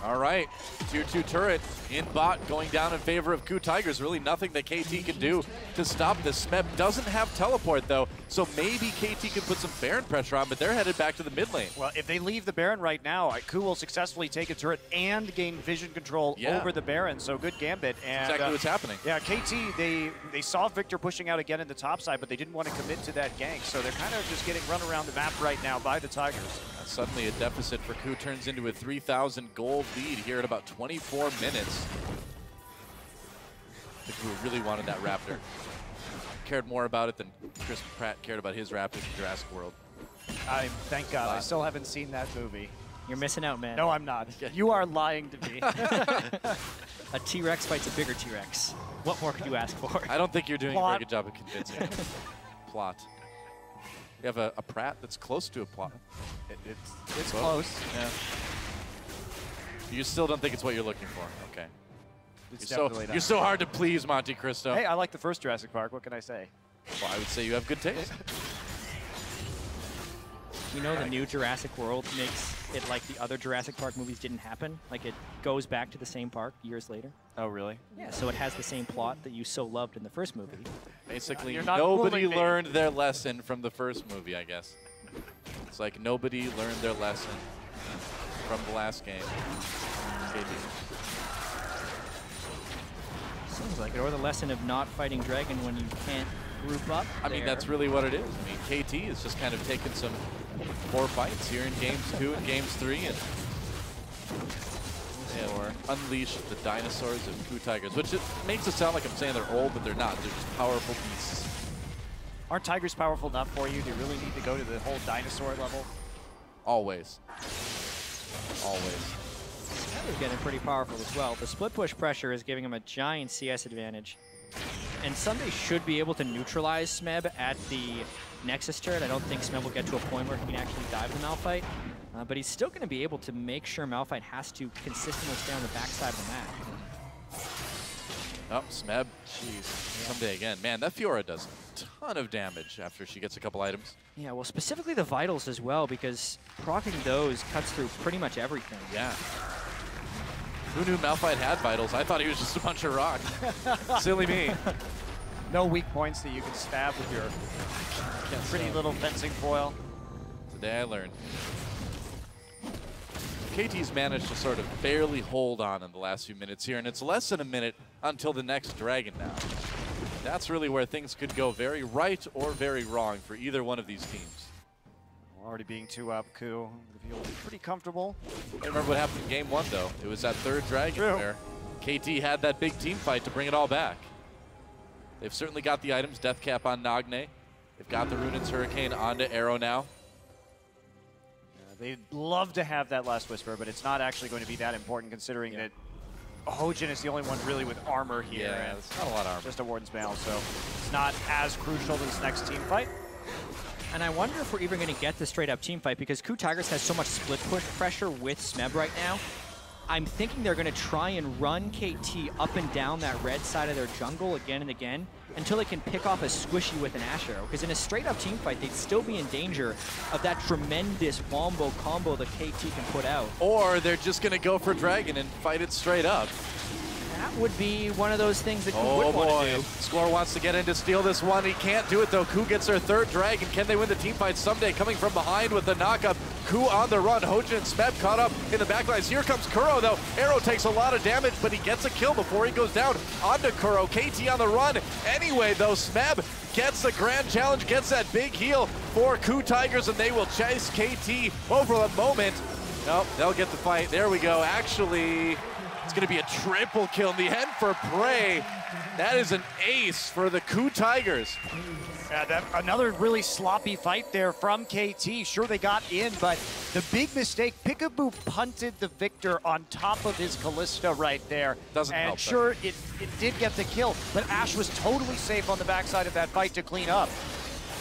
All right, 2-2 turret in bot going down in favor of KOO Tigers. Really nothing that KT can do to stop this. Smeb doesn't have teleport though, so maybe KT can put some Baron pressure on, but they're headed back to the mid lane. Well, if they leave the Baron right now, KOO will successfully take a turret and gain vision control over the Baron, so good gambit. And, exactly what's happening. Yeah, KT, they saw Victor pushing out again in the top side, but they didn't want to commit to that gank, so they're kind of just getting run around the map right now by the Tigers. Suddenly a deficit for KOO turns into a 3,000 gold lead here at about 24 minutes. I think KOO really wanted that Raptor. cared more about it than Chris Pratt cared about his Raptors in Jurassic World. Thank God, I still haven't seen that movie. You're missing out, man. No, I'm not. You are lying to me. A T-Rex fights a bigger T-Rex. What more could you ask for? I don't think you're doing a very good job of convincing me. Plot. You have a Pratt that's close to a plot. It's close. Yeah. You still don't think it's what you're looking for. Okay. You're so hard to please, Monte Cristo. Hey, I like the first Jurassic Park. What can I say? Well, I would say you have good taste. You know, the new Jurassic World makes it like the other Jurassic Park movies didn't happen. Like, it goes back to the same park years later. Oh, really? Yeah, so it has the same plot that you so loved in the first movie. Basically, nobody learned their lesson from the first movie, I guess. It's like nobody learned their lesson from the last game. Seems like it. Or the lesson of not fighting Dragon when you can't group up. I mean, that's really what it is. I mean, KT is just kind of taking some poor fights here in games 2 and games 3 and unleash the dinosaurs of KOO Tigers, which it makes it sound like I'm saying they're old, but they're not. They're just powerful beasts. Aren't tigers powerful enough for you? Do you really need to go to the whole dinosaur level? Always. Always. He's getting pretty powerful as well. The split push pressure is giving him a giant CS advantage. And Sunday should be able to neutralize Smeb at the Nexus turret. I don't think Smeb will get to a point where he can actually dive the Malphite. But he's still going to be able to make sure Malphite has to consistently stay on the backside of the map. Oh, Smeb. Jeez. Someday again. Man, that Fiora does a ton of damage after she gets a couple items. Yeah, well, specifically the Vitals as well, because proccing those cuts through pretty much everything. Yeah. Who knew Malphite had Vitals? I thought he was just a bunch of rock. Silly me. No weak points that you can stab with your pretty little fencing foil. Today I learned. KT's managed to sort of barely hold on in the last few minutes here, and it's less than a minute until the next Dragon now. That's really where things could go very right or very wrong for either one of these teams. Already being 2 up, KOO feels pretty comfortable. I remember what happened in game 1, though. It was that third Dragon where KT had that big team fight to bring it all back. They've certainly got the items, Death Cap on Nagne. They've got the Runin's Hurricane onto Arrow now. They'd love to have that Last Whisper, but it's not actually going to be that important considering that Hojin is the only one really with armor here. Yeah, and it's not a lot of armor. Just a Warden's Mail, so it's not as crucial to this next team fight. And I wonder if we're even going to get the straight-up team fight, because KOO Tigers has so much split push pressure with Smeb right now. I'm thinking they're going to try and run KT up and down that red side of their jungle again and again until they can pick off a squishy with an Ash Arrow. Because in a straight-up team fight, they'd still be in danger of that tremendous wombo combo that KT can put out. Or they're just going to go for Dragon and fight it straight up. That would be one of those things that KOO would want to do. Score wants to get in to steal this one. He can't do it, though. KOO gets their third Dragon. Can they win the team fight someday? Coming from behind with the knockup. KOO on the run. Hojin and Smeb caught up in the backlines. Here comes Kuro, though. Arrow takes a lot of damage, but he gets a kill before he goes down onto Kuro. KT on the run. Anyway, though, Smeb gets the grand challenge, gets that big heal for KOO Tigers, and they will chase KT over the moment. Nope, they'll get the fight. There we go. Actually, it's going to be a triple kill in the end for Prey. That is an ace for the KOO Tigers. Yeah, another really sloppy fight there from KT. Sure, they got in, but the big mistake, Peekaboo punted the Victor on top of his Callista right there. Doesn't help. And sure, it did get the kill, but Ash was totally safe on the backside of that fight to clean up.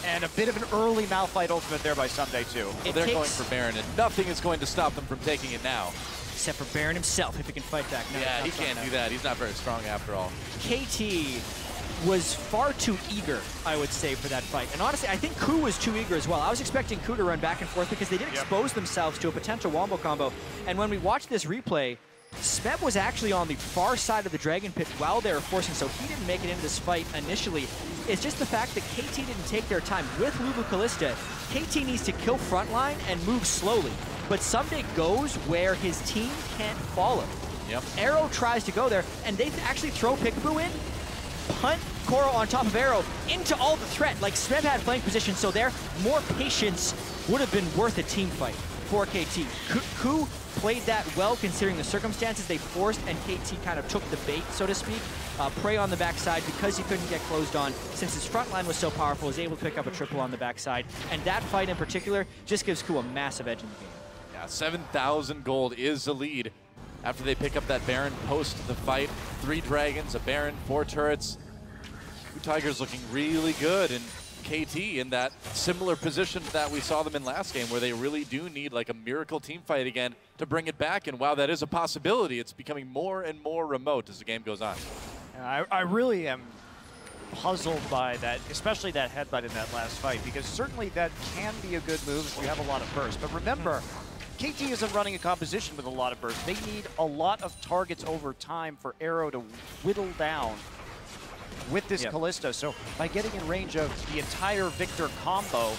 And a bit of an early Malphite ultimate there by Sunday, too. Well, they're going for Baron, and nothing is going to stop them from taking it now. Except for Baron himself, if he can fight back now. Yeah, he can't do that. He's not very strong after all. KT was far too eager, I would say, for that fight. And honestly, I think KOO was too eager as well. I was expecting KOO to run back and forth because they did expose themselves to a potential wombo combo. And when we watched this replay, Smeb was actually on the far side of the Dragon Pit while they were forcing, so he didn't make it into this fight initially. It's just the fact that KT didn't take their time. With Lubu Callista, KT needs to kill frontline and move slowly. But Someday goes where his team can't follow. Yep. Arrow tries to go there, and they actually throw Peekaboo in, punt Koro on top of Arrow into all the threat. Like, Smeb had flank position, so there, more patience would have been worth a team fight. for KT. KOO played that well considering the circumstances. They forced and KT kind of took the bait, so to speak. Prey on the backside because he couldn't get closed on. Since his front line was so powerful, he was able to pick up a triple on the backside. And that fight in particular just gives KOO a massive edge in the game. Yeah, 7,000 gold is the lead after they pick up that Baron post the fight. 3 dragons, a Baron, 4 turrets. KOO Tigers looking really good, and KT in that similar position that we saw them in last game, where they really do need like a miracle team fight again to bring it back. And while that is a possibility, it's becoming more and more remote as the game goes on. I really am puzzled by that, especially that headbutt in that last fight, because certainly that can be a good move if you have a lot of burst. But remember, KT isn't running a composition with a lot of burst. They need a lot of targets over time for Arrow to whittle down with this Kalista. So by getting in range of the entire Victor combo.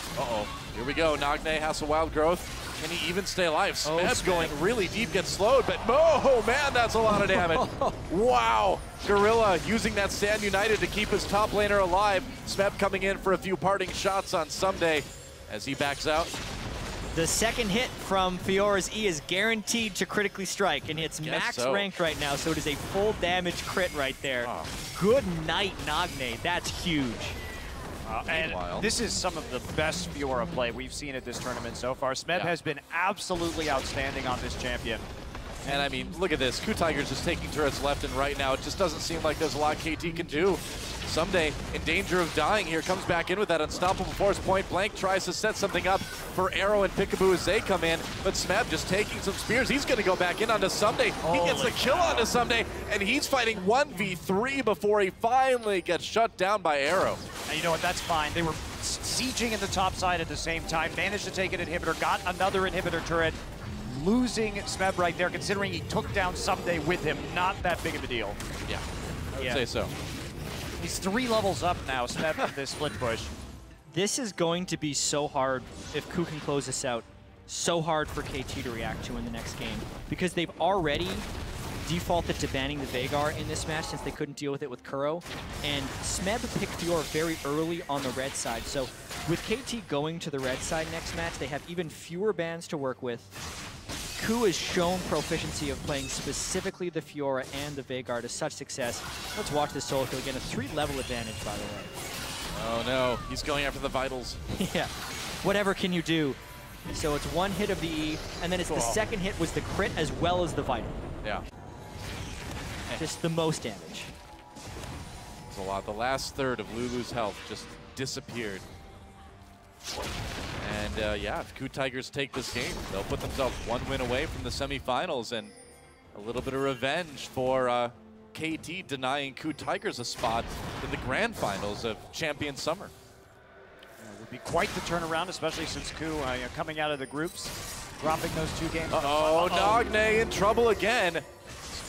Here we go. Nagne has a wild growth. Can he even stay alive? Smeb's going really deep, gets slowed, but oh man, that's a lot of damage. Wow. Gorilla using that Stand United to keep his top laner alive. Smeb coming in for a few parting shots on Someday as he backs out. The second hit from Fiora's E is guaranteed to critically strike, and it's max ranked right now, so it is a full damage crit right there. Good night, Nagne. That's huge. And this is some of the best Fiora play we've seen at this tournament so far. Smeb has been absolutely outstanding on this champion. And I mean, look at this. KOO Tigers just taking turrets left and right now. It just doesn't seem like there's a lot KT can do. Someday, in danger of dying here, comes back in with that unstoppable force. Point blank, tries to set something up for Arrow and Peekaboo as they come in, but Smeb just taking some spears. He's going to go back in onto Someday. He gets the kill onto Someday, and he's fighting 1v3 before he finally gets shut down by Arrow. And you know what, that's fine. They were sieging in the top side at the same time, managed to take an inhibitor, got another inhibitor turret, losing Smeb right there, considering he took down Someday with him. Not that big of a deal. Yeah, I would say so. He's 3 levels up now, Smeb, from this split push. This is going to be so hard if KOO can close this out. So hard for KT to react to in the next game, because they've already defaulted to banning the Veigar in this match since they couldn't deal with it with Kuro. And Smeb picked Fiora very early on the red side. So with KT going to the red side next match, they have even fewer bans to work with. KOO has shown proficiency of playing specifically the Fiora and the Veigar to such success. Let's watch this solo kill again. A 3-level advantage, by the way. Oh no, he's going after the vitals. Yeah, whatever can you do? So it's 1 hit of the E, and then it's the second hit was the crit as well as the vital. Yeah. Just the most damage. It's a lot. The last third of Lulu's health just disappeared. And yeah, if KOO Tigers take this game, they'll put themselves 1 win away from the semifinals, and a little bit of revenge for KT denying KOO Tigers a spot in the grand finals of Champion Summer. It would be quite the turnaround, especially since KOO coming out of the groups, dropping those 2 games. Nagne in trouble again.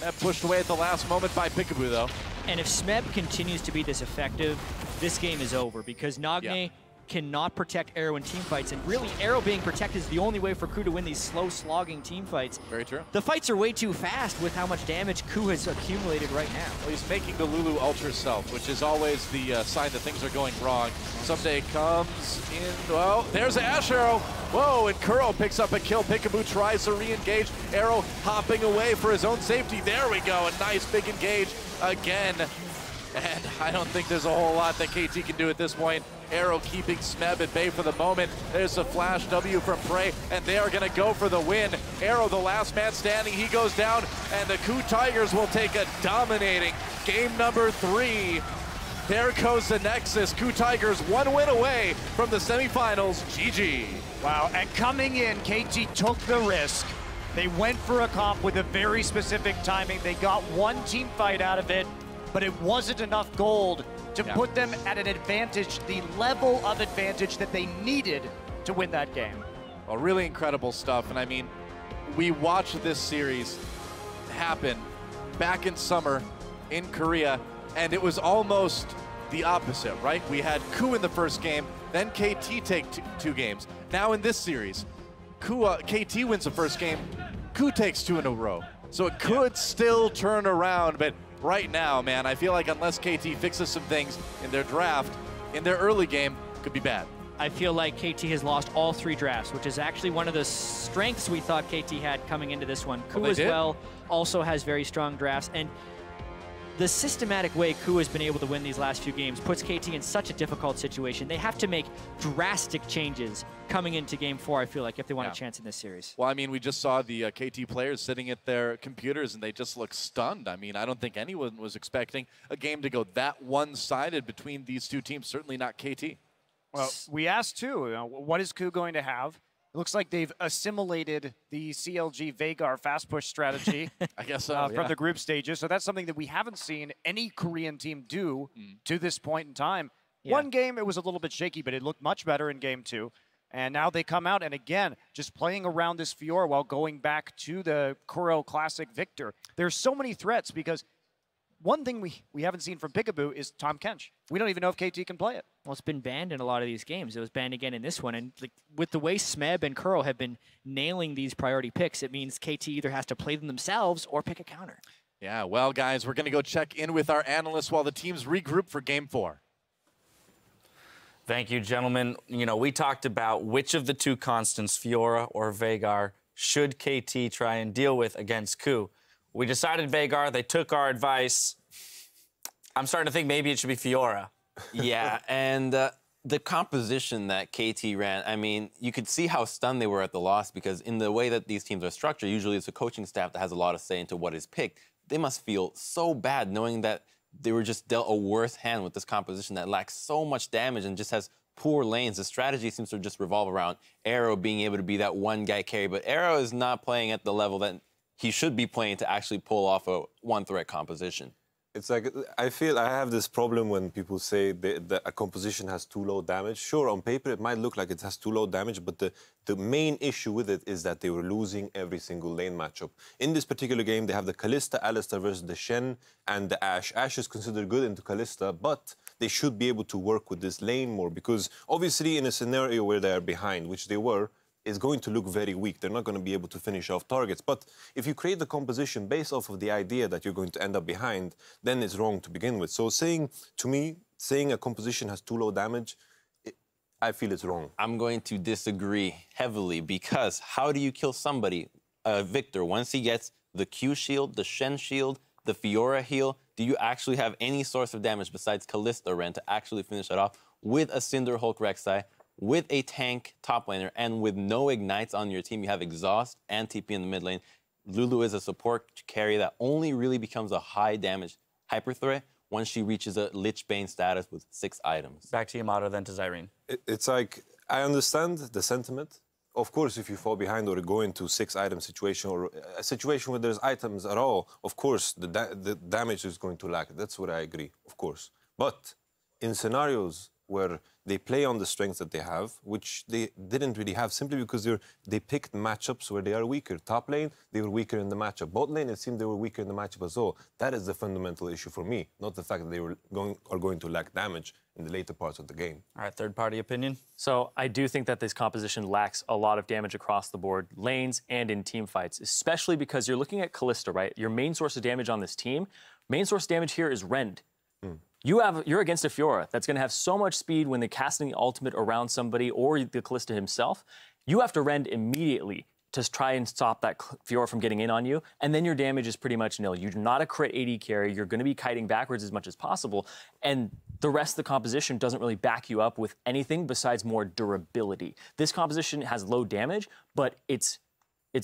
Smeb pushed away at the last moment by Peekaboo, though. And if Smeb continues to be this effective, this game is over, because Nagne cannot protect Arrow in team fights, and really Arrow being protected is the only way for KOO to win these slow slogging team fights. Very true. The fights are way too fast with how much damage KOO has accumulated right now. Well, he's making the Lulu Ultra Self, which is always the sign that things are going wrong. Someday comes in, well, there's Ash Arrow. Whoa, and Kuro picks up a kill. Peekaboo tries to re-engage. Arrow hopping away for his own safety. There we go, a nice big engage again. And I don't think there's a whole lot that KT can do at this point. Arrow keeping Smeb at bay for the moment. There's a flash W from Prey, and they are going to go for the win. Arrow, the last man standing, he goes down, and the KOO Tigers will take a dominating game number 3. There goes the Nexus. KOO Tigers 1 win away from the semifinals. GG. Wow, and coming in, KT took the risk. They went for a comp with a very specific timing. They got 1 team fight out of it, but it wasn't enough gold to put them at an advantage, the level of advantage that they needed to win that game. Well, really incredible stuff. And I mean, we watched this series happen back in summer in Korea, and it was almost the opposite, right? We had KOO in the first game, then KT take 2 games. Now in this series, KT wins the first game, KOO takes 2 in a row. So it could still turn around, but right now, man, I feel like unless KT fixes some things in their draft, in their early game, could be bad. I feel like KT has lost all 3 drafts, which is actually one of the strengths we thought KT had coming into this one. KOO as well also has very strong drafts, and the systematic way KOO has been able to win these last few games puts KT in such a difficult situation. They have to make drastic changes coming into Game 4, I feel like, if they want a chance in this series. Well, I mean, we just saw the KT players sitting at their computers, and they just look stunned. I mean, I don't think anyone was expecting a game to go that one-sided between these two teams, certainly not KT. Well, we asked, too, what is KOO going to have? It looks like they've assimilated the CLG Veigar fast push strategy I guess so, from the group stages. So that's something that we haven't seen any Korean team do to this point in time. One game, it was a little bit shaky, but it looked much better in Game 2. And now they come out, and again, just playing around this Fiora while going back to the Kuro Classic Victor. There's so many threats because one thing we haven't seen from Peekaboo is Tom Kench. We don't even know if KT can play it. Well, it's been banned in a lot of these games. It was banned again in this one. And like, with the way Smeb and Kuro have been nailing these priority picks, it means KT either has to play them themselves or pick a counter. Yeah, well, guys, we're going to go check in with our analysts while the teams regroup for Game 4. Thank you, gentlemen. You know, we talked about which of the 2 constants, Fiora or Veigar, should KT try and deal with against KOO. We decided Veigar. They took our advice. I'm starting to think maybe it should be Fiora. Yeah, and the composition that KT ran, I mean, you could see how stunned they were at the loss because in the way that these teams are structured, usually it's a coaching staff that has a lot of say into what is picked. They must feel so bad knowing that they were just dealt a worse hand with this composition that lacks so much damage and just has poor lanes. The strategy seems to just revolve around Arrow being able to be that one guy carry, but Arrow is not playing at the level that he should be playing to actually pull off a one-threat composition. It's like, I feel I have this problem when people say that a composition has too low damage. Sure, on paper it might look like it has too low damage, but the main issue with it is that they were losing every single lane matchup. In this particular game, they have the Kalista, Alistar versus the Shen and the Ashe. Ashe is considered good into Kalista, but they should be able to work with this lane more because obviously in a scenario where they are behind, which they were, is going to look very weak. They're not going to be able to finish off targets. But if you create the composition based off of the idea that you're going to end up behind, then it's wrong to begin with. So saying a composition has too low damage, I feel it's wrong. I'm going to disagree heavily because how do you kill somebody, Victor, once he gets the Q shield, the Shen shield, the Fiora heal? Do you actually have any source of damage besides Kalista Ren to actually finish it off with a Cinder Hulk Rek'Sai, with a tank top laner, and with no ignites on your team? You have exhaust and TP in the mid lane. Lulu is a support carry that only really becomes a high damage hyper threat once she reaches a Lich Bane status with 6 items. Back to Yamato, then to Zyrene. It's like, I understand the sentiment. Of course, if you fall behind or go into 6-item situation or a situation where there's items at all, of course, the damage is going to lack. That's what I agree, of course. But in scenarios where they play on the strengths that they have, which they didn't really have, simply because they picked matchups where they are weaker. Top lane, they were weaker in the matchup. Bot lane, it seemed they were weaker in the matchup as well. That is the fundamental issue for me, not the fact that they are going to lack damage in the later parts of the game. All right, third-party opinion? So I do think that this composition lacks a lot of damage across the board, lanes and in team fights, especially because you're looking at Kalista, right? Your main source of damage on this team, main source of damage here is Rend. You're against a Fiora that's going to have so much speed when they're casting the ultimate around somebody or the Kalista himself. You have to Rend immediately to try and stop that Fiora from getting in on you, and then your damage is pretty much nil. You're not a crit AD carry. You're going to be kiting backwards as much as possible, and the rest of the composition doesn't really back you up with anything besides more durability. This composition has low damage, but its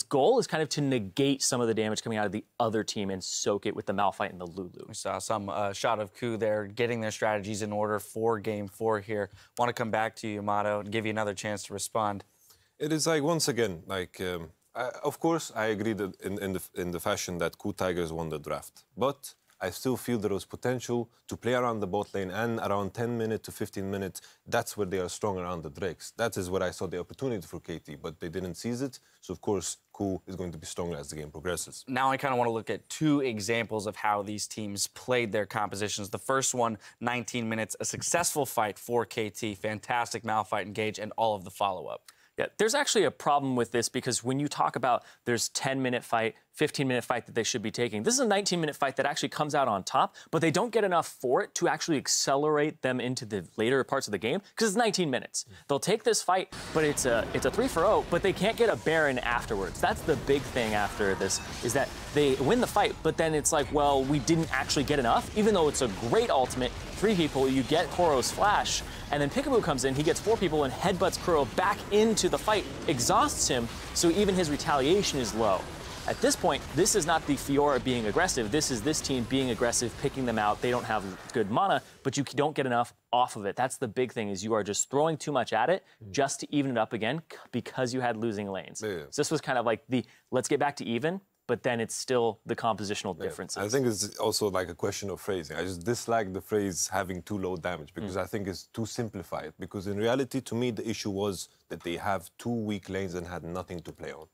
goal is kind of to negate some of the damage coming out of the other team and soak it with the Malphite and the Lulu. We saw some shot of KOO there, getting their strategies in order for Game 4 here. Want to come back to you, Yamato, and give you another chance to respond. It is like, once again, like, of course, I agree that in the fashion that KOO Tigers won the draft. But I still feel there was potential to play around the bot lane, and around 10 minutes to 15 minutes, that's where they are strong around the Drakes. That is where I saw the opportunity for KT, but they didn't seize it. So, of course, KOO is going to be stronger as the game progresses. Now I kind of want to look at 2 examples of how these teams played their compositions. The first one, 19 minutes, a successful fight for KT, fantastic Malphite engage, and all of the follow-up. Yeah, there's actually a problem with this because when you talk about there's 10-minute fight, 15-minute fight that they should be taking. This is a 19-minute fight that actually comes out on top, but they don't get enough for it to actually accelerate them into the later parts of the game because it's 19 minutes. They'll take this fight, but it's a 3-for-0, but they can't get a Baron afterwards. That's the big thing after this, is that they win the fight, but then it's like, well, we didn't actually get enough, even though it's a great ultimate. 3 people, you get Koro's flash, and then Peekaboo comes in, he gets 4 people and headbutts Kuro back into the fight, exhausts him, so even his retaliation is low. At this point, this is not the Fiora being aggressive. This is this team being aggressive, picking them out. They don't have good mana, but you don't get enough off of it. That's the big thing, is you are just throwing too much at it just to even it up again because you had losing lanes. Yeah. So this was kind of like the, let's get back to even, but then it's still the compositional differences. I think it's also like a question of phrasing. I just dislike the phrase having too low damage because I think it's too simplified. Because in reality, to me, the issue was that they have 2 weak lanes and had nothing to play on.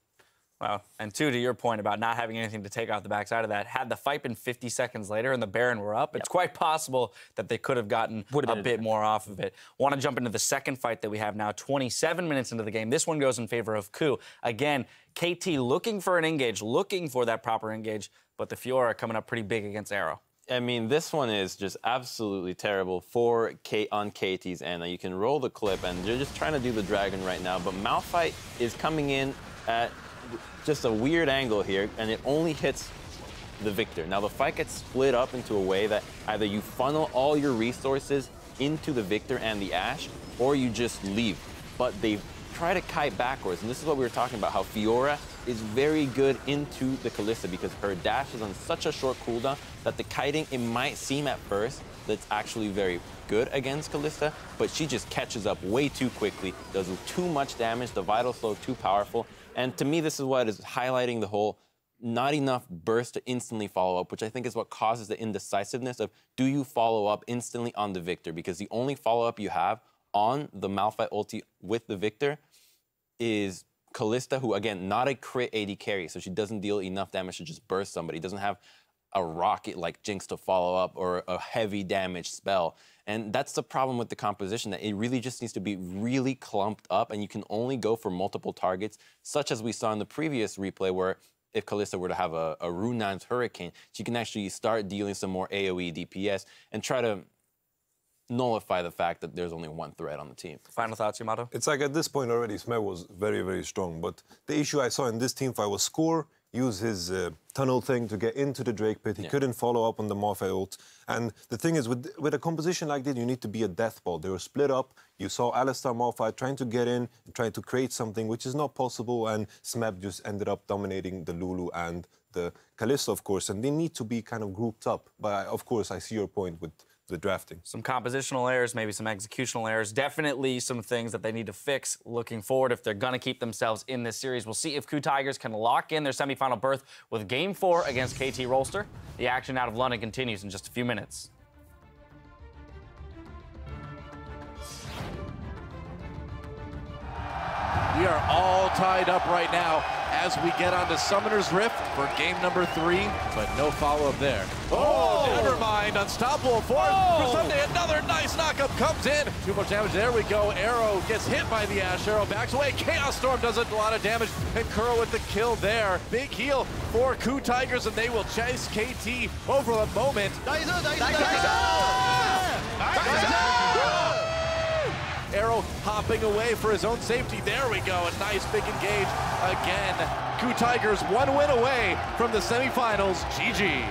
Wow. And 2, to your point about not having anything to take off the backside of that, had the fight been 50 seconds later and the Baron were up, it's quite possible that they could have gotten a bit more off of it. Want to jump into the second fight that we have now, 27 minutes into the game. This one goes in favor of KOO. Again, KT looking for an engage, looking for that proper engage, but the Fiora coming up pretty big against Arrow. I mean, this one is just absolutely terrible on KT's end. Now, you can roll the clip, and they're just trying to do the dragon right now, but Malphite is coming in at just a weird angle here, and it only hits the victor. Now, the fight gets split up into a way that either you funnel all your resources into the victor and the Ashe, or you just leave. But they try to kite backwards, and this is what we were talking about, how Fiora is very good into the Kalista because her dash is on such a short cooldown that the kiting, it might seem at first that's actually very good against Kalista, but she just catches up way too quickly, does too much damage, the Vital Slow too powerful. And to me, this is what is highlighting the whole not enough burst to instantly follow up, which I think is what causes the indecisiveness of do you follow up instantly on the victor? Because the only follow-up you have on the Malphite ulti with the victor is Kalista, who, again, not a crit AD carry, so she doesn't deal enough damage to just burst somebody. Doesn't have a rocket like Jinx to follow up or a heavy damage spell. And that's the problem with the composition, that it really just needs to be really clumped up, and you can only go for multiple targets, such as we saw in the previous replay where if Kalista were to have a Rune 9's Hurricane, she can actually start dealing some more AoE DPS and try to nullify the fact that there's only one threat on the team. Final thoughts, Yamato? It's like at this point already, Smer was very, very strong. But the issue I saw in this team fight was Score use his tunnel thing to get into the Drake pit. He couldn't follow up on the Malphite ult. And the thing is, with a composition like this, you need to be a death ball. They were split up. You saw Alistar Malphite trying to get in, trying to create something, which is not possible. And Smeb just ended up dominating the Lulu and the Kalista, of course. And they need to be kind of grouped up. But, of course, I see your point with the drafting. Some compositional errors, maybe some executional errors. Definitely some things that they need to fix looking forward if they're going to keep themselves in this series. We'll see if KOO Tigers can lock in their semifinal berth with Game 4 against KT Rolster. The action out of London continues in just a few minutes. We are all tied up right now as we get onto Summoner's Rift for game number 3, but no follow-up there. Oh, never mind. Unstoppable force. For Sunday, another nice knockup comes in. Too much damage. There we go. Arrow gets hit by the Ashe. Arrow backs away. Chaos Storm does a lot of damage, and Kuro with the kill there. Big heal for KOO Tigers, and they will chase KT over the moment. Arrow hopping away for his own safety. There we go, a nice big engage again. KOO Tigers 1 win away from the semifinals. GG.